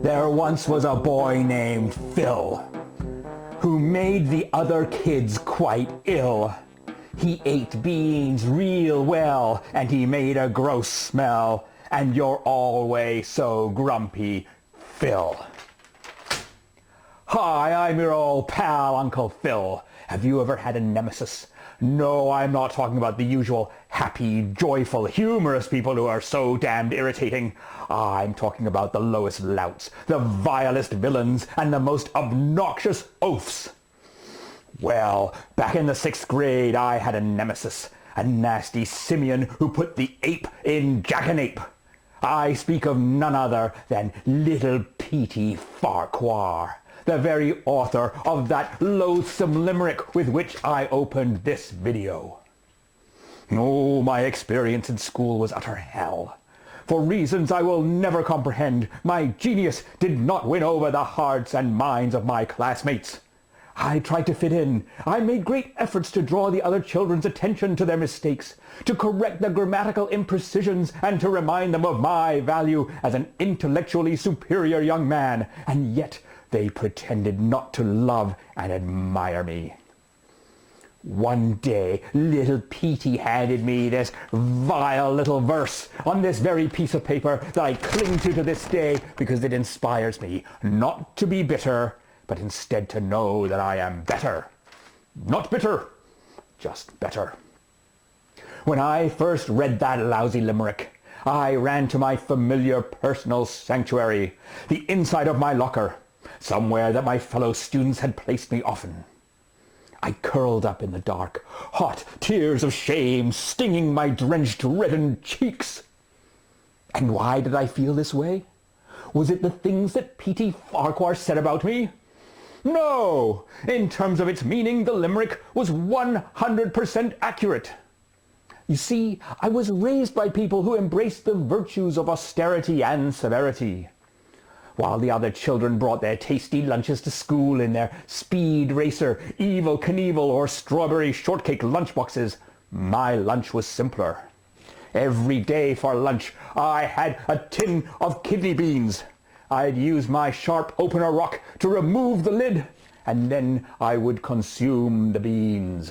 There once was a boy named Phil who made the other kids quite ill. He ate beans real well and he made a gross smell, and you're always so grumpy, Phil. Hi, I'm your old pal, Uncle Phil. Have you ever had a nemesis? No, I'm not talking about the usual happy, joyful, humorous people who are so damned irritating. I'm talking about the lowest louts, the vilest villains, and the most obnoxious oafs. Well, back in the 6th grade, I had a nemesis, a nasty simian who put the ape in jackanape. I speak of none other than little Petey Farquhar, the very author of that loathsome limerick with which I opened this video. Oh, my experience in school was utter hell. For reasons I will never comprehend, my genius did not win over the hearts and minds of my classmates. I tried to fit in. I made great efforts to draw the other children's attention to their mistakes, to correct the grammatical imprecisions, and to remind them of my value as an intellectually superior young man, and yet they pretended not to love and admire me. One day, little Petey handed me this vile little verse on this very piece of paper that I cling to this day because it inspires me not to be bitter, but instead to know that I am better. Not bitter, just better. When I first read that lousy limerick, I ran to my familiar personal sanctuary, the inside of my locker, somewhere that my fellow students had placed me often. I curled up in the dark, hot tears of shame stinging my drenched, reddened cheeks. And why did I feel this way? Was it the things that Petey Farquhar said about me? No! In terms of its meaning, the limerick was 100% accurate. You see, I was raised by people who embraced the virtues of austerity and severity. While the other children brought their tasty lunches to school in their Speed Racer, Evel Knievel, or Strawberry Shortcake lunchboxes, my lunch was simpler. Every day for lunch, I had a tin of kidney beans. I'd use my sharp opener rock to remove the lid, and then I would consume the beans.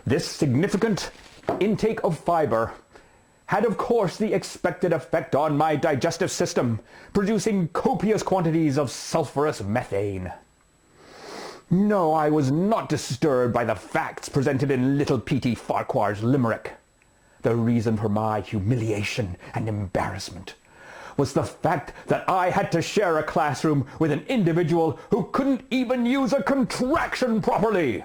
This significant intake of fiber had of course the expected effect on my digestive system, producing copious quantities of sulfurous methane. No, I was not disturbed by the facts presented in little Petey Farquhar's limerick. The reason for my humiliation and embarrassment was the fact that I had to share a classroom with an individual who couldn't even use a contraction properly.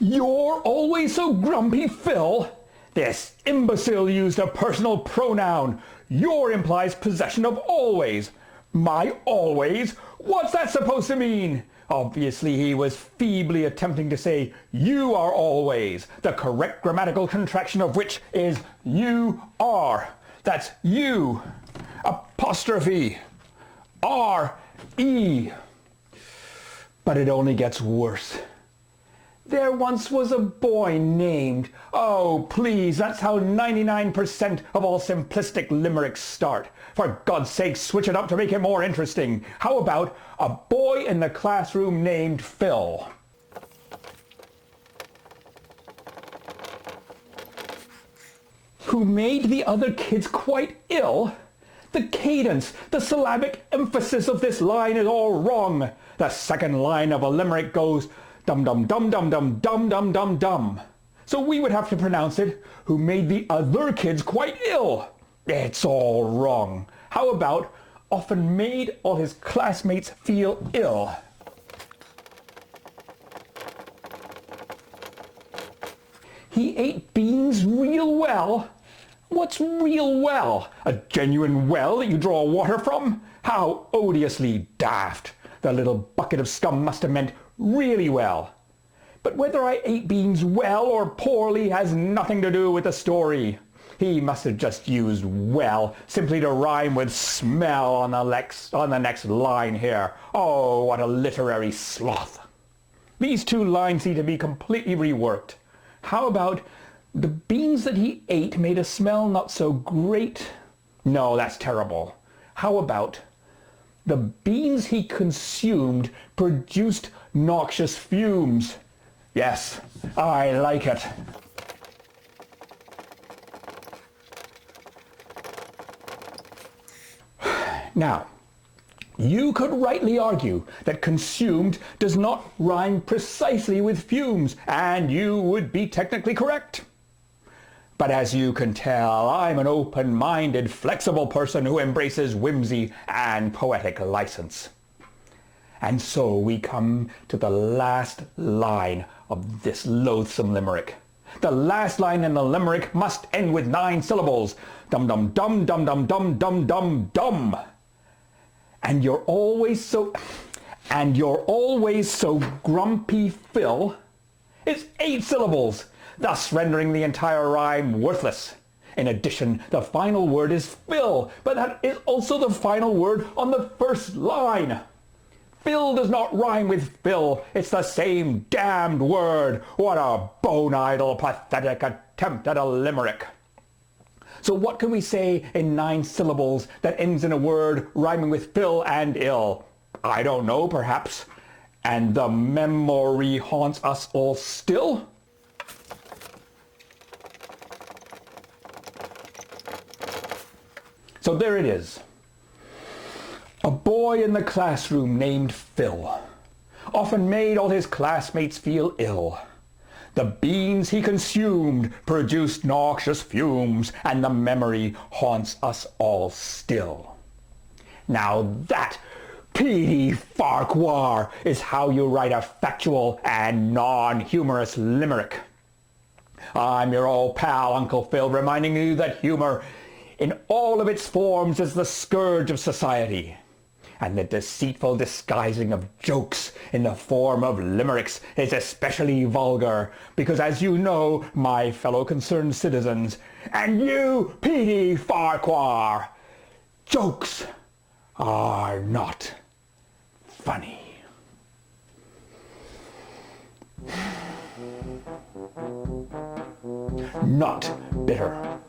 You're always so grumpy, Phil. This imbecile used a personal pronoun. Your implies possession of always. My always? What's that supposed to mean? Obviously he was feebly attempting to say you are always, the correct grammatical contraction of which is you are. That's you, apostrophe, R-E. But it only gets worse. There once was a boy named... Oh, please, that's how 99% of all simplistic limericks start. For God's sake, switch it up to make it more interesting. How about a boy in the classroom named Phil? Who made the other kids quite ill? The cadence, the syllabic emphasis of this line is all wrong. The second line of a limerick goes... dum dum dum dum dum dum dum dum dum. So we would have to pronounce it, who made the other kids quite ill. It's all wrong. How about often made all his classmates feel ill? He ate beans real well. What's real well? A genuine well that you draw water from? How odiously daft. The little bucket of scum must have meant really well. But whether I ate beans well or poorly has nothing to do with the story. He must have just used well simply to rhyme with smell on the next line here. Oh, what a literary sloth. These two lines need to be completely reworked. How about the beans that he ate made a smell not so great? No, that's terrible. How about the beans he consumed produced noxious fumes? Yes, I like it. Now, you could rightly argue that consumed does not rhyme precisely with fumes, and you would be technically correct. But as you can tell, I'm an open-minded, flexible person who embraces whimsy and poetic license. And so we come to the last line of this loathsome limerick. The last line in the limerick must end with 9 syllables. Dum-dum-dum, dum-dum-dum-dum-dum-dum. And you're always so grumpy, Phil. It's 8 syllables, thus rendering the entire rhyme worthless. In addition, the final word is Phil, but that is also the final word on the first line. Phil does not rhyme with Phil. It's the same damned word. What a bone-idle, pathetic attempt at a limerick. So what can we say in 9 syllables that ends in a word rhyming with Phil and ill? I don't know, perhaps. And the memory haunts us all still? So there it is. A boy in the classroom named Phil often made all his classmates feel ill. The beans he consumed produced noxious fumes, and the memory haunts us all still. Now that, Petey Farquhar, is how you write a factual and non-humorous limerick. I'm your old pal, Uncle Phil, reminding you that humor in all of its forms is the scourge of society. And the deceitful disguising of jokes in the form of limericks is especially vulgar, because as you know, my fellow concerned citizens, and you, Petey Farquhar, jokes are not funny. Not bitter.